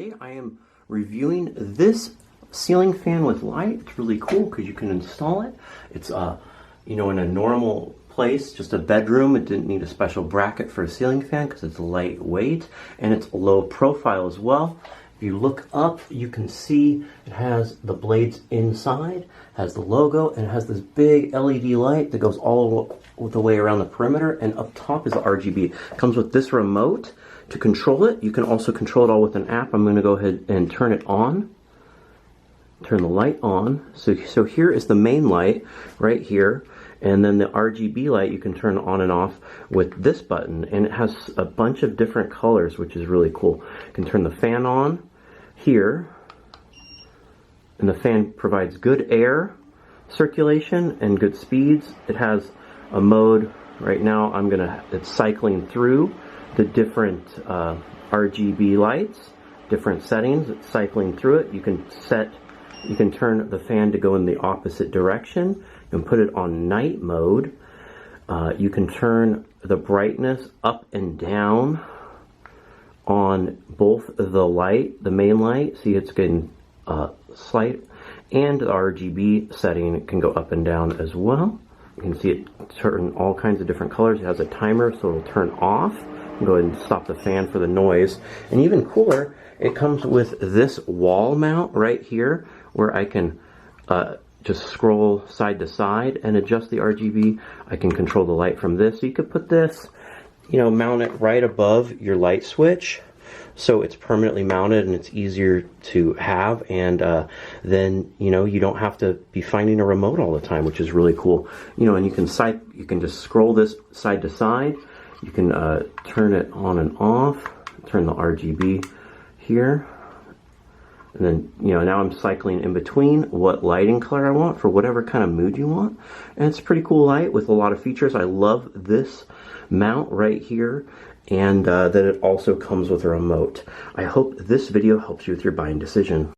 Today I am reviewing this ceiling fan with light. It's really cool because you can install it. It's in a normal place, just a bedroom. It didn't need a special bracket for a ceiling fan because it's lightweight and it's low profile as well. If you look up, you can see it has the blades inside, has the logo, and it has this big LED light that goes all the way around the perimeter, and up top is the RGB. It comes with this remote to control it. You can also control it all with an app. I'm going to go ahead and turn it on. Turn the light on. So here is the main light right here, and then the RGB light you can turn on and off with this button, and it has a bunch of different colors, which is really cool. You can turn the fan on here, and the fan provides good air circulation and good speeds. It has a mode right now. It's cycling through the different RGB lights, different settings. It's cycling through it. You can turn the fan to go in the opposite direction. You can put it on night mode. You can turn the brightness up and down on both the main light. See, it's getting slight, and the RGB setting can go up and down as well. You can see it turn all kinds of different colors. It has a timer, so it'll turn off. Go ahead and stop the fan for the noise. And even cooler, it comes with this wall mount right here where I can just scroll side to side and adjust the RGB. I can control the light from this. So you could put this, mount it right above your light switch, so it's permanently mounted and it's easier to have, and then you don't have to be finding a remote all the time, which is really cool. And you can just scroll this side to side. You can turn it on and off, turn the RGB here, and then now I'm cycling in between what lighting color I want for whatever kind of mood you want. And it's a pretty cool light with a lot of features. I love this mount right here, and that it also comes with a remote. I hope this video helps you with your buying decision.